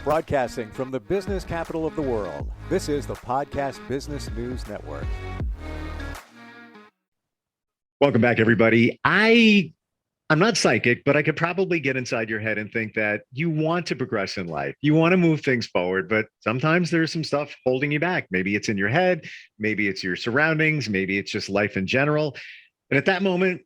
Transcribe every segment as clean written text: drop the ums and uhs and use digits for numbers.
Broadcasting from the business capital of the world, this is the Podcast Business News Network. Welcome back, everybody. I'm not psychic, but I could probably get inside your head and think that you want to progress in life. You want to move things forward, but sometimes there's some stuff holding you back. Maybe it's in your head, maybe it's your surroundings, maybe it's just life in general. And at that moment,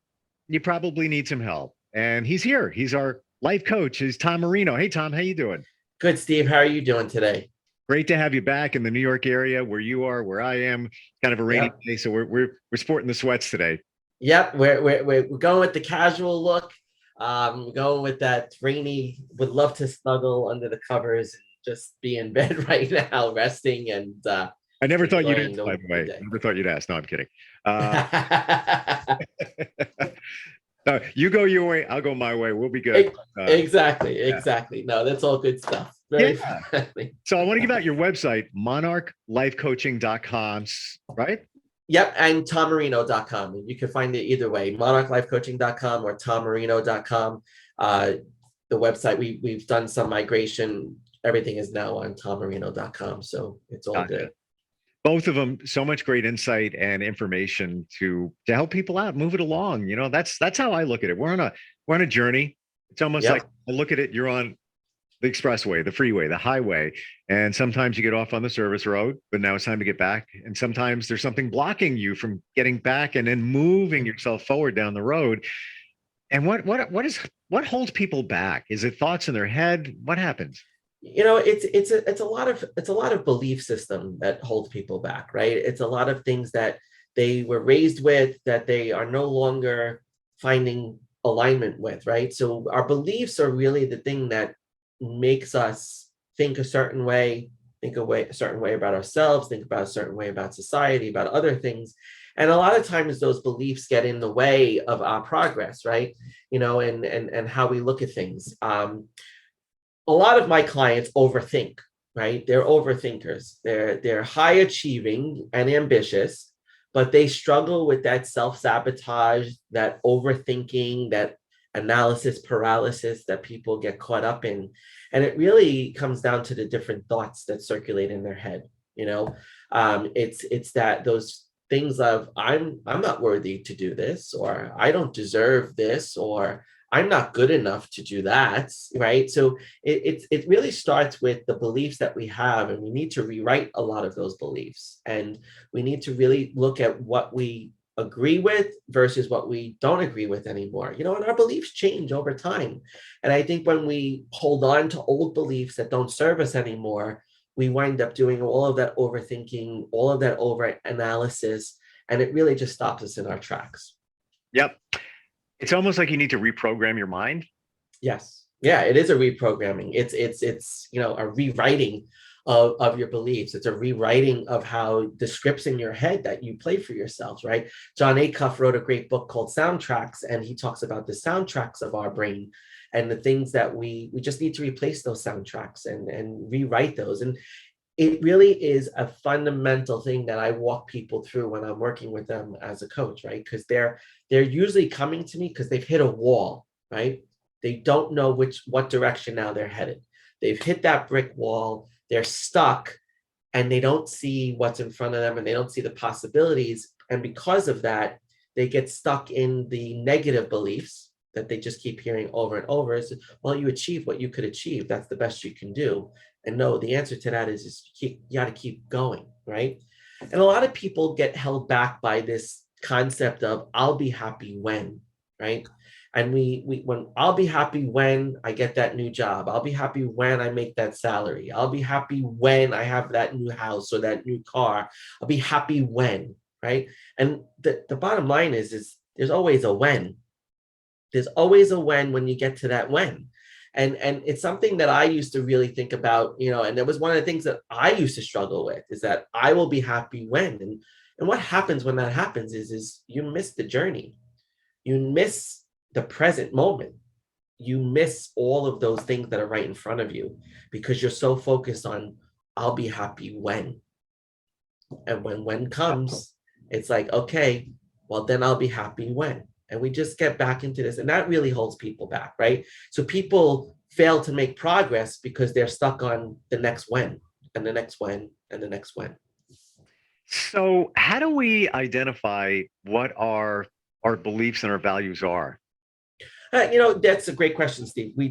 you probably need some help. And he's here. He's our life coach. He's Tom Marino. Hey, Tom, how you doing? Good, Steve. How are you doing today? Great to have you back in the New York area where you are, where I am. Kind of a rainy day, so we're sporting the sweats today. Yep, we're going with the casual look. We're going with that rainy. Would love to snuggle under the covers and just be in bed right now, resting. And I never thought you'd ask, by the way. Never thought you'd ask. No, I'm kidding. You go your way, I'll go my way. We'll be good. Exactly. No, that's all good stuff. Very friendly. So I want to give out your website, monarchlifecoaching.com, right? Yep, and tommarino.com. You can find it either way, monarchlifecoaching.com or tommarino.com. The website, we've done some migration. Everything is now on tommarino.com, so it's all good. Both of them, so much great insight and information to help people out, move it along. You know, that's how I look at it. We're on a journey. It's almost like I look at it, you're on the expressway, the freeway, the highway, and sometimes you get off on the service road, but now it's time to get back. And sometimes there's something blocking you from getting back and then moving yourself forward down the road. And what holds people back? Is it thoughts in their head? What happens? You know, it's a lot of belief system that holds people back, right? It's a lot of things that they were raised with that they are no longer finding alignment with, right? So our beliefs are really the thing that makes us think a certain way, a certain way about ourselves, think about a certain way about society, about other things. And a lot of times those beliefs get in the way of our progress, right? You know, and how we look at things. A lot of my clients overthink, right? They're overthinkers. They're high achieving and ambitious, but they struggle with that self-sabotage, that overthinking, that analysis paralysis that people get caught up in. And it really comes down to the different thoughts that circulate in their head. You know, it's that those things of I'm not worthy to do this, or I don't deserve this, or I'm not good enough to do that, right? So it really starts with the beliefs that we have, and we need to rewrite a lot of those beliefs. And we need to really look at what we agree with versus what we don't agree with anymore. You know, and our beliefs change over time. And I think when we hold on to old beliefs that don't serve us anymore, we wind up doing all of that overthinking, all of that over analysis, and it really just stops us in our tracks. Yep. It's almost like you need to reprogram your mind. Yes. Yeah, it is a reprogramming. It's you know, a rewriting of your beliefs. It's a rewriting of how the scripts in your head that you play for yourselves, right? John Acuff wrote a great book called Soundtracks, and he talks about the soundtracks of our brain and the things that we just need to replace those soundtracks and rewrite those. And it really is a fundamental thing that I walk people through when I'm working with them as a coach, right? Because they're usually coming to me because they've hit a wall, right? They don't know what direction now they're headed. They've hit that brick wall, they're stuck, and they don't see what's in front of them, and they don't see the possibilities. And because of that, they get stuck in the negative beliefs that they just keep hearing over and over. Is, well, you achieve what you could achieve. That's the best you can do. And no, the answer to that is you got to keep going, right? And a lot of people get held back by this concept of I'll be happy when, right? And when I'll be happy when I get that new job, I'll be happy when I make that salary, I'll be happy when I have that new house or that new car, I'll be happy when, right? And the bottom line is there's always a when. There's always a when you get to that when. And it's something that I used to really think about, you know, and it was one of the things that I used to struggle with, is that I will be happy when. And what happens when that happens is you miss the journey. You miss the present moment. You miss all of those things that are right in front of you because you're so focused on, I'll be happy when. And when comes, it's like, okay, well, then I'll be happy when. And we just get back into this. And that really holds people back, right? So people fail to make progress because they're stuck on the next when and the next when and the next when. So how do we identify what our beliefs and our values are? That's a great question, Steve. We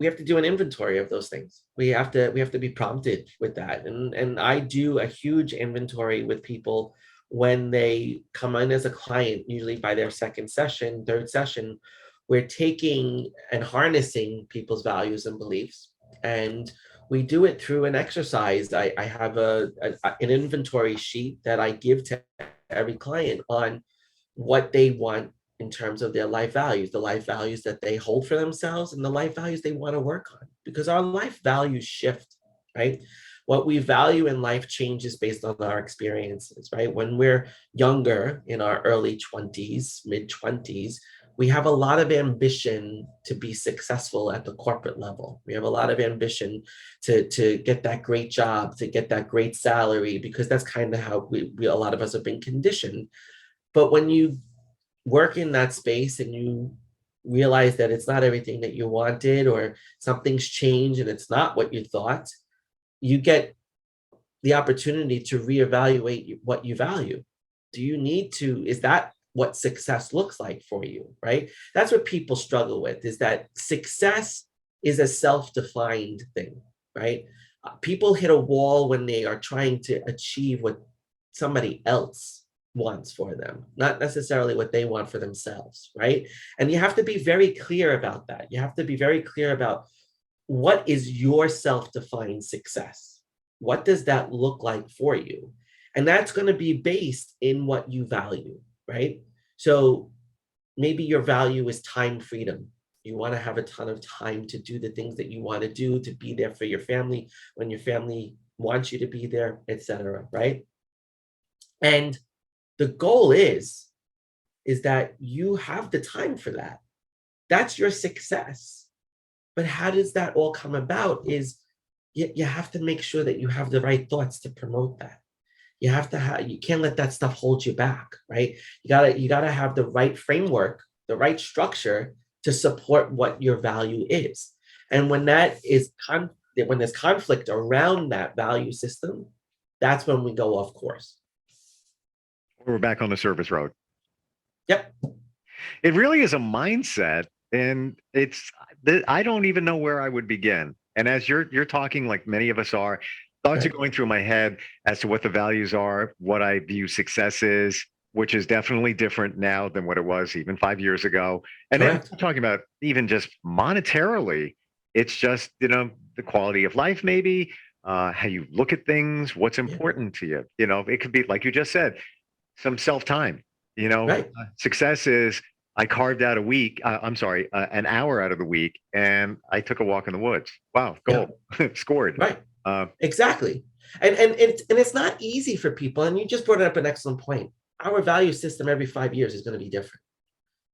have to do an inventory of those things. We have to be prompted with that. And I do a huge inventory with people when they come in as a client, usually by their second session, third session. We're taking and harnessing people's values and beliefs. And we do it through an exercise. I have an inventory sheet that I give to every client on what they want in terms of their life values, the life values that they hold for themselves and the life values they want to work on, because our life values shift, right? What we value in life changes based on our experiences, right? When we're younger, in our early 20s, mid 20s, we have a lot of ambition to be successful at the corporate level. We have a lot of ambition to get that great job, to get that great salary, because that's kind of how a lot of us have been conditioned. But when you work in that space and you realize that it's not everything that you wanted, or something's changed and it's not what you thought, you get the opportunity to reevaluate what you value. Is that what success looks like for you, right? That's what people struggle with, is that success is a self-defined thing, right? People hit a wall when they are trying to achieve what somebody else wants for them, not necessarily what they want for themselves, right? And you have to be very clear about that. You have to be very clear about what is your self-defined success? What does that look like for you? And that's going to be based in what you value, right? So maybe your value is time freedom. You want to have a ton of time to do the things that you want to do, to be there for your family when your family wants you to be there, etc., right? And the goal is that you have the time for that. That's your success. But how does that all come about is you have to make sure that you have the right thoughts to promote that. You can't let that stuff hold you back, right? You gotta have the right framework, the right structure to support what your value is. And when when there's conflict around that value system, that's when we go off course. We're back on the service road. Yep. It really is a mindset, and I don't even know where I would begin. And as you're talking, like many of us are, thoughts are going through my head as to what the values are, what I view success is, which is definitely different now than what it was even 5 years ago. And then I'm talking about even just monetarily, it's just, the quality of life, maybe, how you look at things, what's important to you. It could be, like you just said, some self-time. Success is I carved out an hour out of the week, and I took a walk in the woods. Wow, goal. Scored. Right. Exactly. And it's not easy for people. And you just brought up an excellent point. Our value system every 5 years is going to be different,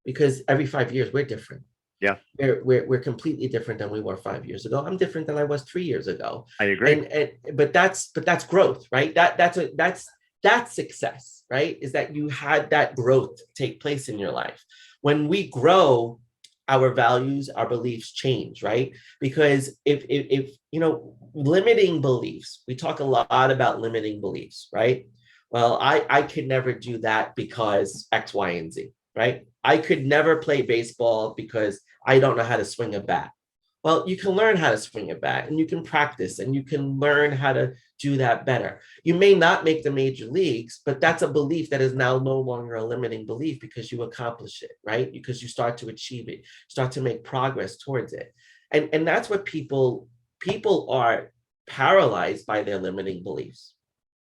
because every 5 years we're different. Yeah. We're completely different than we were 5 years ago. I'm different than I was 3 years ago. I agree. But that's growth, right? That's success, right? Is that you had that growth take place in your life. When we grow, our values, our beliefs change, right? Because if limiting beliefs, we talk a lot about limiting beliefs, right? Well, I could never do that because X, Y, and Z, right? I could never play baseball because I don't know how to swing a bat. Well, you can learn how to swing a bat, and you can practice, and you can learn how to do that better. You may not make the major leagues, but that's a belief that is now no longer a limiting belief, because you accomplish it, right? Because you start to achieve it, start to make progress towards it. And that's what people are paralyzed by their limiting beliefs.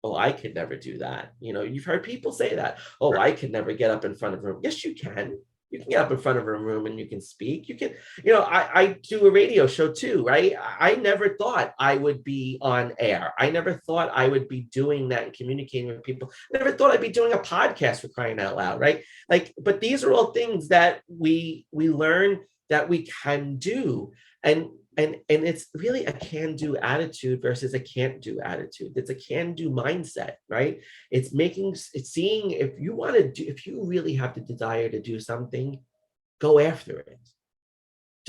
Oh, I could never do that. You've heard people say that. Oh, I could never get up in front of a room. Yes, you can. You can get up in front of a room and you can speak. You can, I do a radio show too, right? I never thought I would be on air. I never thought I would be doing that and communicating with people. I never thought I'd be doing a podcast, for crying out loud, right? But these are all things that we learn that we can do. And it's really a can-do attitude versus a can't-do attitude. It's a can-do mindset, right? It's seeing if you really have the desire to do something, go after it.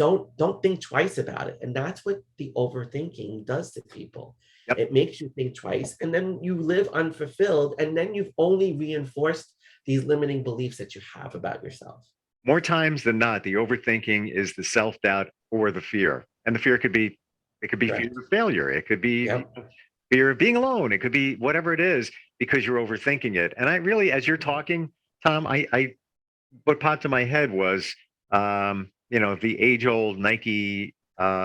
don't think twice about it. And that's what the overthinking does to people. Yep. It makes you think twice, and then you live unfulfilled, and then you've only reinforced these limiting beliefs that you have about yourself. More times than not, the overthinking is the self-doubt or the fear. And the fear could be, it could be Correct. fear of failure. It could be Yep. fear of being alone. It could be whatever it is, because you're overthinking it. And I really, as you're talking, Tom, what popped in my head was, the age-old Nike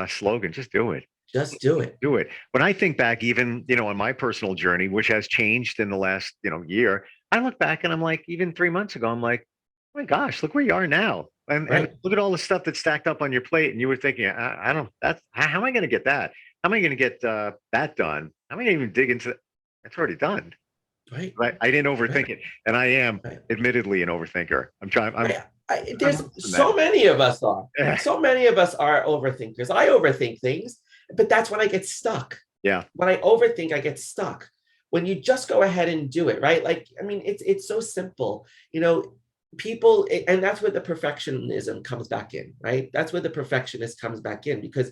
slogan, just do it. Just do it. Do it. When I think back, even, on my personal journey, which has changed in the last, year, I look back and I'm like, even 3 months ago, I'm like, oh my gosh, look where you are now. And look at all the stuff that's stacked up on your plate. And you were thinking, I don't, how am I going to get that? How am I going to get that done? How am I going to even dig into that's already done. Right. I didn't overthink it. And I am admittedly an overthinker. I'm trying. There's so many of us are. So many of us are overthinkers. I overthink things, but that's when I get stuck. Yeah. When I overthink, I get stuck. When you just go ahead and do it, right? Like, I mean, it's so simple. People, and that's where the perfectionism comes back in, right? That's where the perfectionist comes back in, because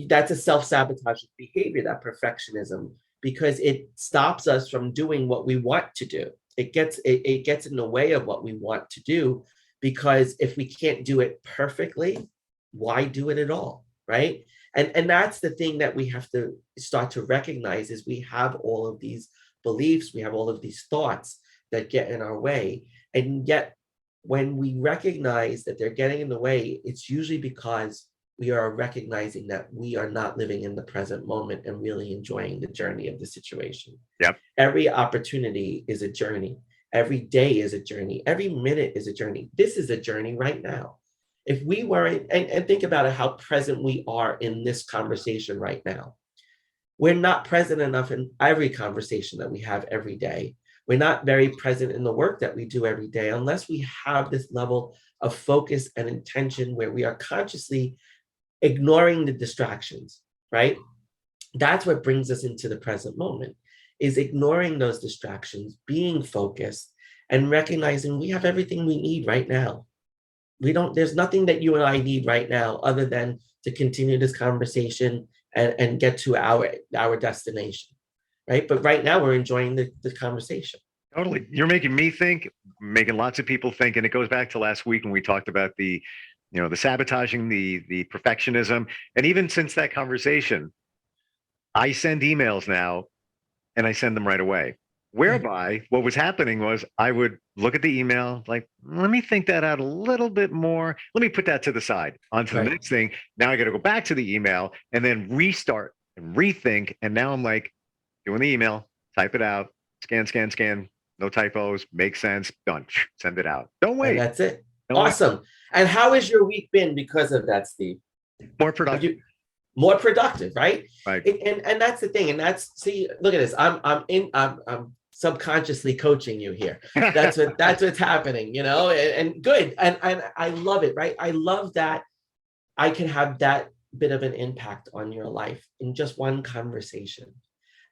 that's a self-sabotaging behavior, that perfectionism, because it stops us from doing what we want to do. It gets in the way of what we want to do, because if we can't do it perfectly, why do it at all, right? And that's the thing that we have to start to recognize, is we have all of these beliefs, we have all of these thoughts that get in our way. And yet, when we recognize that they're getting in the way, it's usually because we are recognizing that we are not living in the present moment and really enjoying the journey of the situation. Yep. Every opportunity is a journey. Every day is a journey. Every minute is a journey. This is a journey right now. If we weren't, and think about it, how present we are in this conversation right now. We're not present enough in every conversation that we have every day. We're not very present in the work that we do every day, unless we have this level of focus and intention where we are consciously ignoring the distractions, right? That's what brings us into the present moment, is ignoring those distractions, being focused, and recognizing we have everything we need right now. There's nothing that you and I need right now other than to continue this conversation and get to our destination, right? But right now we're enjoying the conversation. Totally. You're making me think, making lots of people think. And it goes back to last week when we talked about the sabotaging, the perfectionism. And even since that conversation, I send emails now and I send them right away. Whereby what was happening was I would look at the email, like, let me think that out a little bit more. Let me put that to the side onto the next thing. Now I got to go back to the email and then restart and rethink. And now I'm like doing the email, type it out, scan, no typos, makes sense, done, send it out. Don't wait. And that's it. Don't awesome. wait. And how has your week been because of that, Steve? More productive. More productive, right? Right. And that's the thing. And that's, see, look at this. I'm subconsciously coaching you here. That's what's happening, and good. And I love it, right? I love that I can have that bit of an impact on your life in just one conversation.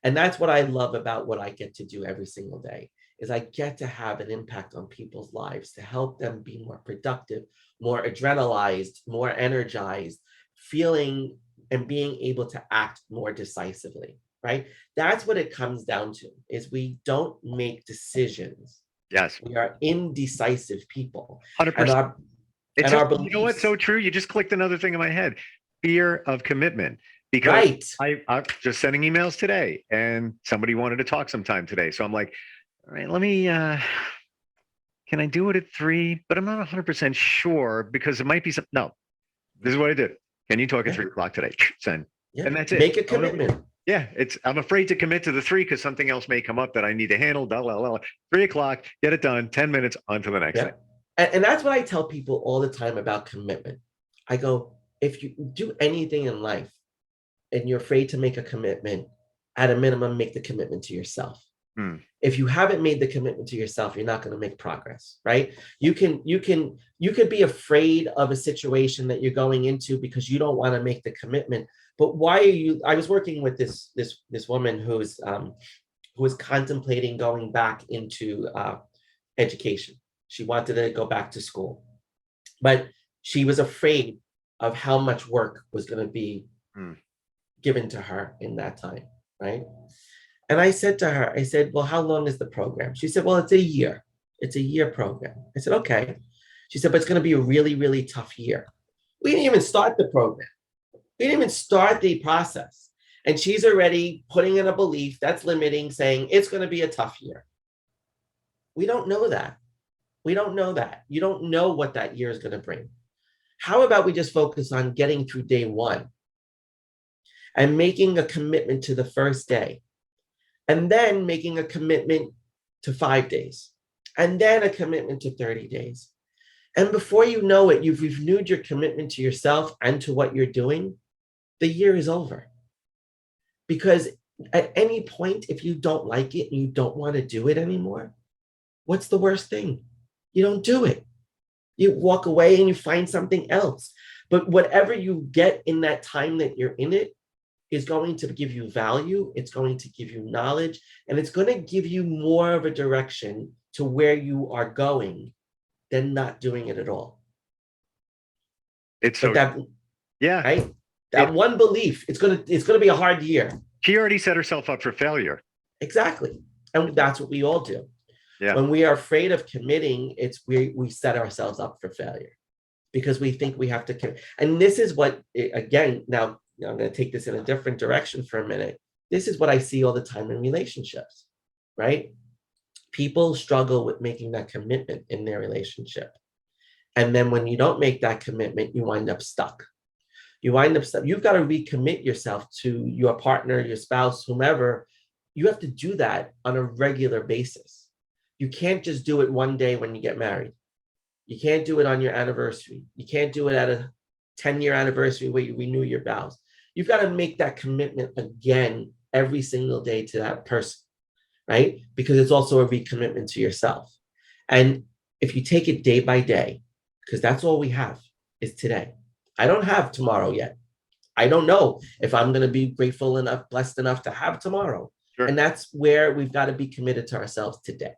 And that's what I love about what I get to do every single day, is I get to have an impact on people's lives, to help them be more productive, more adrenalized, more energized, feeling and being able to act more decisively, right? That's what it comes down to, is we don't make decisions. Yes. We are indecisive people. 100%. And our beliefs. You know what's so true? You just clicked another thing in my head. Fear of commitment. Because I'm just sending emails today and somebody wanted to talk sometime today. So I'm like, all right, let me, can I do it at 3? But I'm not 100% sure, because it might be some, no, this is what I did. Can you talk at 3 o'clock today? Send. Yeah. And that's it. Make a commitment. Yeah. I'm afraid to commit to the 3 because something else may come up that I need to handle. 3 o'clock, get it done, 10 minutes on to the next thing. And that's what I tell people all the time about commitment. I go, if you do anything in life and you're afraid to make a commitment, at a minimum, make the commitment to yourself. If you haven't made the commitment to yourself, you're not going to make progress, right? You could be afraid of a situation that you're going into because you don't want to make the commitment. But why are you? I was working with this woman who was contemplating going back into education. She wanted to go back to school, but she was afraid of how much work was going to be Hmm. given to her in that time, right? And I said to her, I said, well, how long is the program? She said, well, it's a year. It's a year program. I said, okay. She said, but it's going to be a really, really tough year. We didn't even start the program. We didn't even start the process. And she's already putting in a belief that's limiting, saying it's going to be a tough year. We don't know that. We don't know that. You don't know what that year is going to bring. How about we just focus on getting through day one and making a commitment to the first day, and then making a commitment to 5 days, and then a commitment to 30 days. And before you know it, you've renewed your commitment to yourself and to what you're doing. The year is over. Because at any point, if you don't like it and you don't want to do it anymore, what's the worst thing? You don't do it. You walk away and you find something else. But whatever you get in that time that you're in it is going to give you value. It's going to give you knowledge, and it's going to give you more of a direction to where you are going than not doing it at all. It's so, that, yeah, right? That one belief, it's gonna be a hard year. She already set herself up for failure. Exactly. And that's what we all do. Yeah. When we are afraid of committing, it's we set ourselves up for failure because we think we have to commit. And this is what, again, now I'm going to take this in a different direction for a minute. This is what I see all the time in relationships, right? People struggle with making that commitment in their relationship. And then when you don't make that commitment, you wind up stuck. You wind up stuck. You've got to recommit yourself to your partner, your spouse, whomever. You have to do that on a regular basis. You can't just do it one day when you get married. You can't do it on your anniversary. You can't do it at a 10-year anniversary where you renew your vows. You've got to make that commitment again every single day to that person, right? Because it's also a recommitment to yourself. And if you take it day by day, because that's all we have is today. I don't have tomorrow yet. I don't know if I'm going to be grateful enough, blessed enough to have tomorrow. Sure. And that's where we've got to be committed to ourselves today,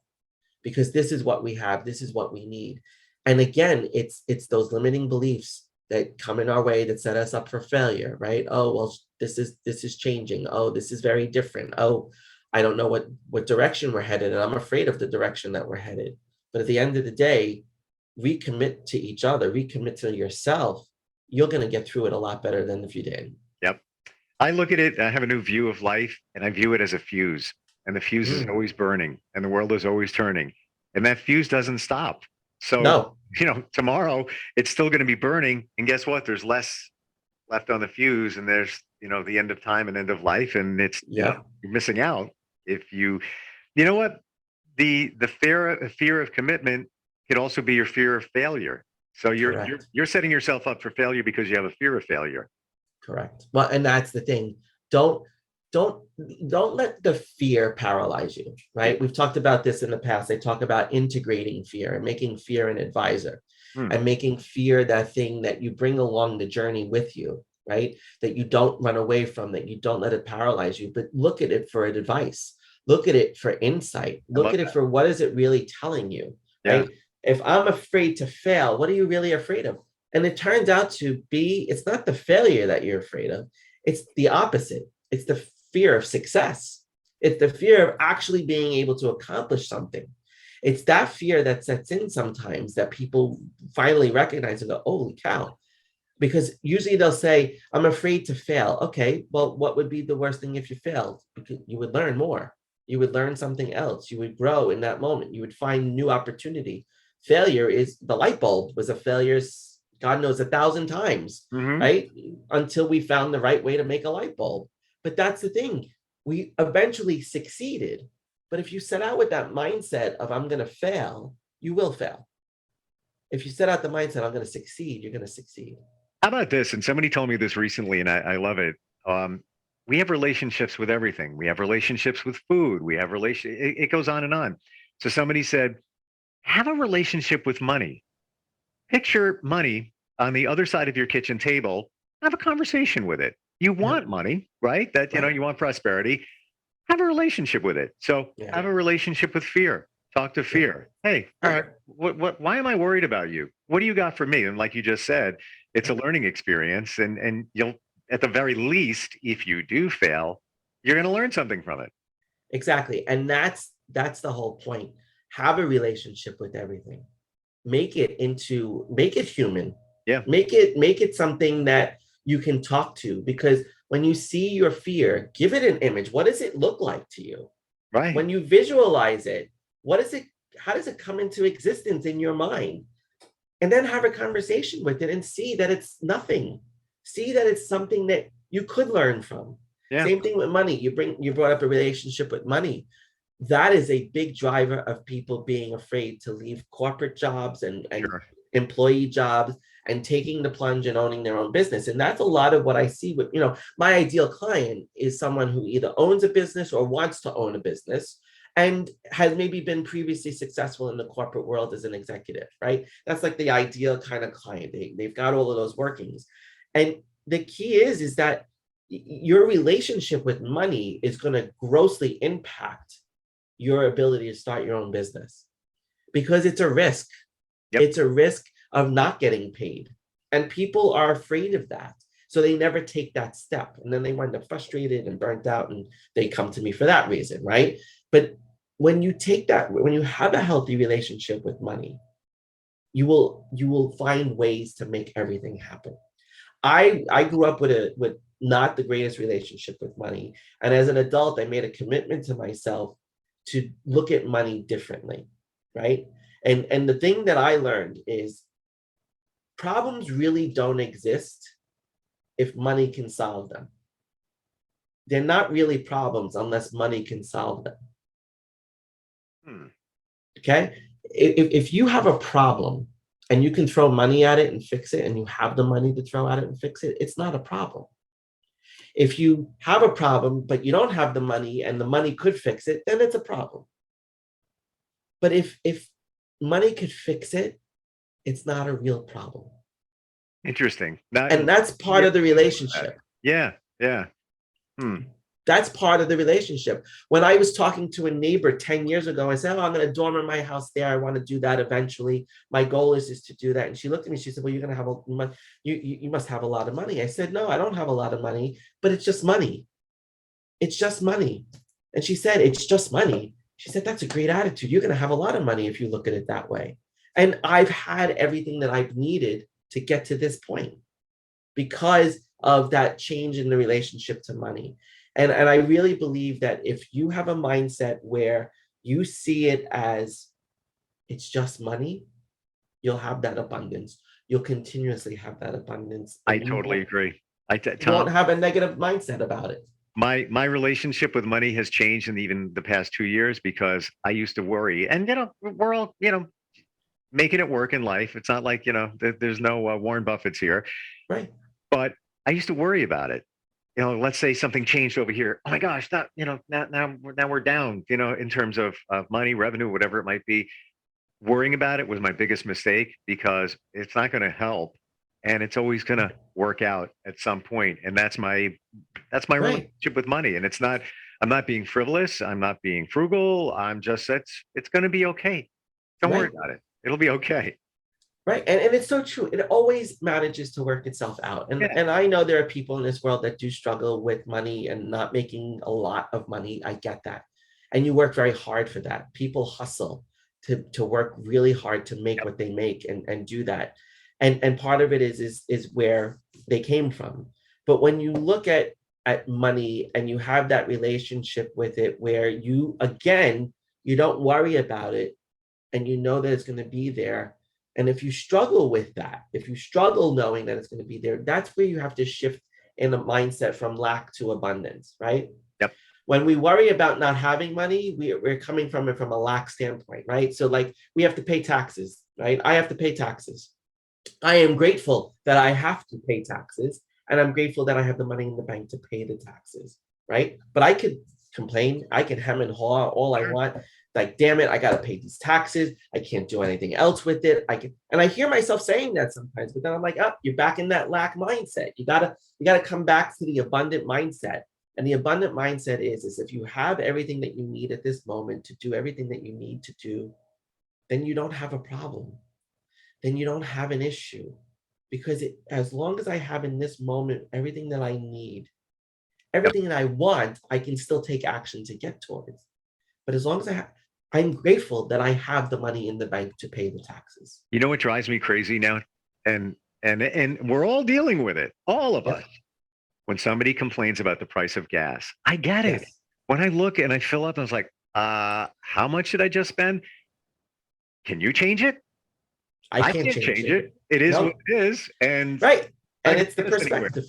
because this is what we have. This is what we need. And again, it's those limiting beliefs that come in our way that set us up for failure, right? Oh, well, this is changing. Oh, this is very different. Oh, I don't know what direction we're headed, and I'm afraid of the direction that we're headed. But at the end of the day, recommit to each other, recommit to yourself. You're going to get through it a lot better than if you didn't. Yep. I look at it, I have a new view of life, and I view it as a fuse. And the fuse is always burning, and the world is always turning. And that fuse doesn't stop. So, No. Tomorrow it's still going to be burning. And guess what? There's less left on the fuse, and there's, the end of time and end of life. And it's, you're missing out if you know what? The fear of commitment could also be your fear of failure. So you're setting yourself up for failure because you have a fear of failure. Correct. Well, and that's the thing. Don't let the fear paralyze you, right? We've talked about this in the past. I talk about integrating fear and making fear an advisor and making fear that thing that you bring along the journey with you, right? That you don't run away from, that you don't let it paralyze you, but look at it for advice. Look at it for insight. Look at it for what is it really telling you, right? If I'm afraid to fail, what are you really afraid of? And it turns out to be, it's not the failure that you're afraid of. It's the opposite. It's the fear of success. It's the fear of actually being able to accomplish something. It's that fear that sets in sometimes that people finally recognize and go, holy cow. Because usually they'll say, I'm afraid to fail. Okay, well, what would be the worst thing if you failed? Because you would learn more. You would learn something else. You would grow in that moment. You would find new opportunity. Failure is, the light bulb was a failure, God knows, 1,000 times, right? Until we found the right way to make a light bulb. But that's the thing. We eventually succeeded. But if you set out with that mindset of I'm going to fail, you will fail. If you set out the mindset, I'm going to succeed, you're going to succeed. How about this? And somebody told me this recently, and I love it. We have relationships with everything. We have relationships with food. We have it goes on and on. So somebody said, have a relationship with money. Picture money on the other side of your kitchen table. Have a conversation with it. You want money, right? That, you want prosperity. Have a relationship with it. So have a relationship with fear. Talk to fear. Hey, all right, why am I worried about you? What do you got for me? And like you just said, It's a learning experience, and you'll, at the very least, if you do fail, you're going to learn something from it. Exactly. And that's the whole point. Have a relationship with everything. Make it human. Yeah. Make it something that you can talk to, because when you see your fear, give it an image. What does it look like to you? Right. When you visualize it, how does it come into existence in your mind? And then have a conversation with it and see that it's nothing. See that it's something that you could learn from. Yeah. Same thing with money. You brought up a relationship with money. That is a big driver of people being afraid to leave corporate jobs and Sure. employee jobs and taking the plunge and owning their own business. And that's a lot of what I see with, my ideal client is someone who either owns a business or wants to own a business and has maybe been previously successful in the corporate world as an executive, right? That's like the ideal kind of client. They've got all of those workings. And the key is that your relationship with money is going to grossly impact your ability to start your own business, because it's a risk. Yep. It's a risk of not getting paid. And people are afraid of that. So they never take that step. And then they wind up frustrated and burnt out, and they come to me for that reason, right? But when you have a healthy relationship with money, you will find ways to make everything happen. I grew up with not the greatest relationship with money. And as an adult, I made a commitment to myself to look at money differently, right? And the thing that I learned is problems really don't exist if money can solve them. They're not really problems unless money can solve them. Okay? If you have a problem and you can throw money at it and fix it, and you have the money to throw at it and fix it, it's not a problem. If you have a problem, but you don't have the money and the money could fix it, then it's a problem. But if money could fix it, it's not a real problem. Interesting. And that's part of the relationship. Yeah. That's part of the relationship. When I was talking to a neighbor 10 years ago, I said, I'm going to dorm in my house there. I want to do that eventually. My goal is to do that. And she looked at me, she said, well, you're going to have you must have a lot of money. I said, no, I don't have a lot of money, but it's just money. It's just money. And she said, it's just money. She said, that's a great attitude. You're going to have a lot of money if you look at it that way. And I've had everything that I've needed to get to this point because of that change in the relationship to money. And I really believe that if you have a mindset where you see it as it's just money, you'll have that abundance. You'll continuously have that abundance. I totally agree. You won't have a negative mindset about it. My relationship with money has changed in even the past 2 years, because I used to worry, and we're all making it work in life. It's not like there's no Warren Buffett's here, right? But I used to worry about it. Let's say something changed over here. Oh my gosh, that now we're down. In terms of money, revenue, whatever it might be. Worrying about it was my biggest mistake, because it's not going to help, and it's always going to work out at some point. And that's my Right. relationship with money. And I'm not being frivolous. I'm not being frugal. I'm just, it's going to be okay. Don't worry about it. It'll be okay. Right. And it's so true. It always manages to work itself out. And I know there are people in this world that do struggle with money and not making a lot of money. I get that. And you work very hard for that. People hustle to work really hard to make what they make and do that. And part of it is where they came from. But when you look at money and you have that relationship with it where you don't worry about it, and you know that it's going to be there. And if you struggle with that, if you struggle knowing that it's going to be there, that's where you have to shift in the mindset from lack to abundance, right? Yep. When we worry about not having money, we're coming from it from a lack standpoint, right? So like we have to pay taxes, right? I have to pay taxes. I am grateful that I have to pay taxes, and I'm grateful that I have the money in the bank to pay the taxes, right? But I could complain, I can hem and haw all I want. Like, damn it, I got to pay these taxes. I can't do anything else with it. And I hear myself saying that sometimes, but then I'm like, you're back in that lack mindset. You gotta come back to the abundant mindset. And the abundant mindset is if you have everything that you need at this moment to do everything that you need to do, then you don't have a problem. Then you don't have an issue. because as long as I have in this moment everything that I need, everything that I want, I can still take action to get towards. But as long as I'm grateful that I have the money in the bank to pay the taxes. You know what drives me crazy now? And we're all dealing with it, all of us. When somebody complains about the price of gas, I get it. When I look and I fill up, I was like, how much did I just spend? Can you change it? I can't change it. It is what it is. And and it's the perspective.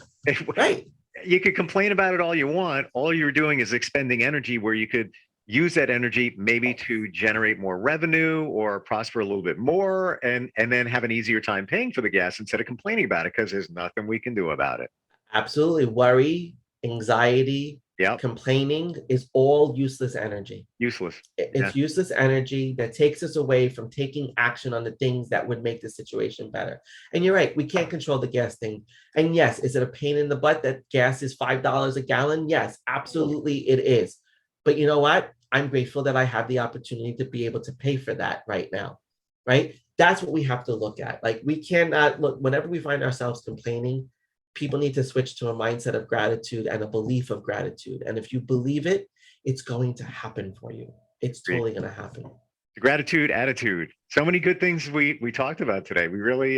You could complain about it all you want. All you're doing is expending energy where you could use that energy maybe to generate more revenue or prosper a little bit more, and then have an easier time paying for the gas instead of complaining about it, because there's nothing we can do about it. Absolutely. Worry, anxiety, complaining is all useless energy. Useless. It's useless energy that takes us away from taking action on the things that would make the situation better. And you're right, we can't control the gas thing. And yes, is it a pain in the butt that gas is $5 a gallon? Yes, absolutely it is. But you know what? I'm grateful that I have the opportunity to be able to pay for that right now, right? That's what we have to look at. Like, we cannot look, whenever we find ourselves complaining, people need to switch to a mindset of gratitude and a belief of gratitude. And if you believe it, it's going to happen for you. It's totally going to happen. The gratitude attitude. So many good things we talked about today. We really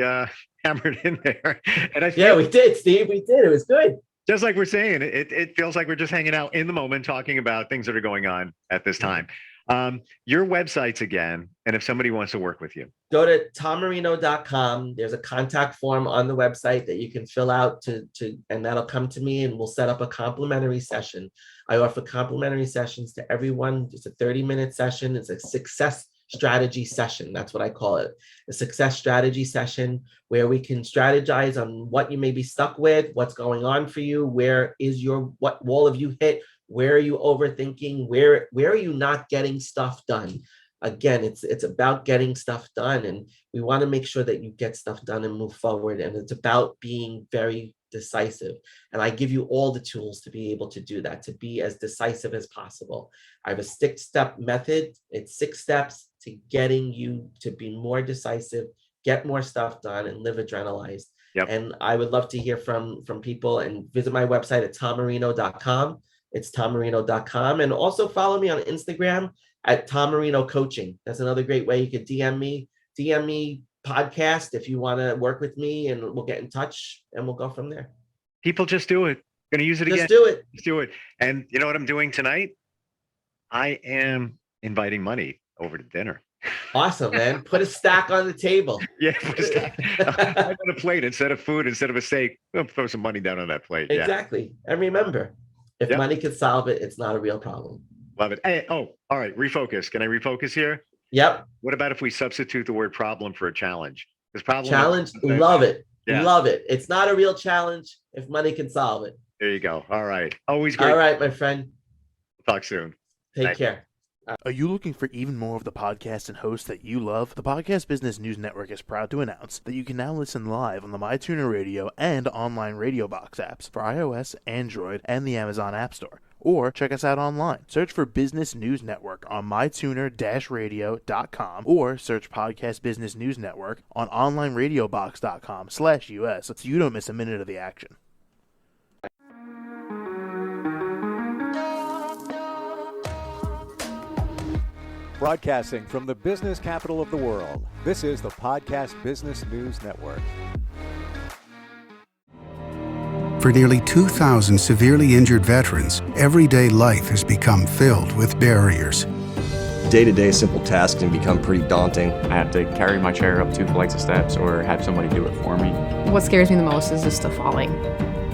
hammered in there. And I feel, we did, Steve. We did. It was good. Just like we're saying, it feels like we're just hanging out in the moment, talking about things that are going on at this time. Your websites again, and if somebody wants to work with you. Go to tommarino.com. There's a contact form on the website that you can fill out and that'll come to me, and we'll set up a complimentary session. I offer complimentary sessions to everyone. It's a 30-minute session. It's a success strategy session. That's what I call it. A success strategy session where we can strategize on what you may be stuck with, what's going on for you, what wall have you hit, where are you overthinking, where are you not getting stuff done? Again, it's about getting stuff done, and we want to make sure that you get stuff done and move forward. And it's about being very decisive. And I give you all the tools to be able to do that, to be as decisive as possible. I have a 6-step method. It's 6 steps to getting you to be more decisive, get more stuff done, and live adrenalized. And I would love to hear from people, and visit my website at tommarino.com. It's tommarino.com. And also follow me on Instagram at Tom Marino Coaching. That's another great way. You could DM me podcast if you want to work with me, and we'll get in touch and we'll go from there. People, just do it. Going to use it again. Just do it. Just do it. And you know what I'm doing tonight? I am inviting money over to dinner. Awesome, man. Put a stack on the table. Yeah, put a stack on a plate instead of food, instead of a steak. I'll throw some money down on that plate. Exactly. And remember, if money could solve it, it's not a real problem. Love it. Hey, all right. Refocus. Can I refocus here? Yep. What about if we substitute the word problem for a challenge? Because problem. Challenge. Love it. Yeah. Love it. It's not a real challenge if money can solve it. There you go. All right. Always great. All right, my friend. Talk soon. Take care. Are you looking for even more of the podcasts and hosts that you love? The Podcast Business News Network is proud to announce that you can now listen live on the MyTuner Radio and online Radio Box apps for iOS, Android, and the Amazon App Store. Or check us out online. Search for Business News Network on mytuner-radio.com, or search Podcast Business News Network on onlineradiobox.com/US so you don't miss a minute of the action. Broadcasting from the business capital of the world, this is the Podcast Business News Network. For nearly 2,000 severely injured veterans, everyday life has become filled with barriers. Day-to-day simple tasks can become pretty daunting. I have to carry my chair up 2 flights of steps or have somebody do it for me. What scares me the most is just the falling.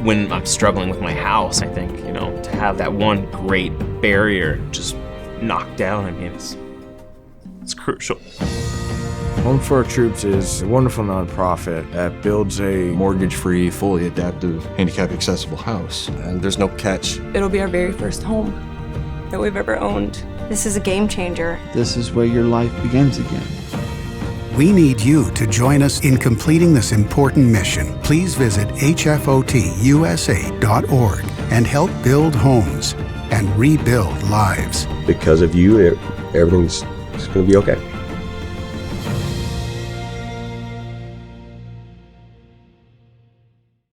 When I'm struggling with my house, I think, to have that one great barrier just knocked down, it's crucial. Home for Our Troops is a wonderful nonprofit that builds a mortgage-free, fully adaptive, handicap-accessible house. And there's no catch. It'll be our very first home that we've ever owned. This is a game changer. This is where your life begins again. We need you to join us in completing this important mission. Please visit hfotusa.org and help build homes and rebuild lives. Because of you, everything's going to be okay.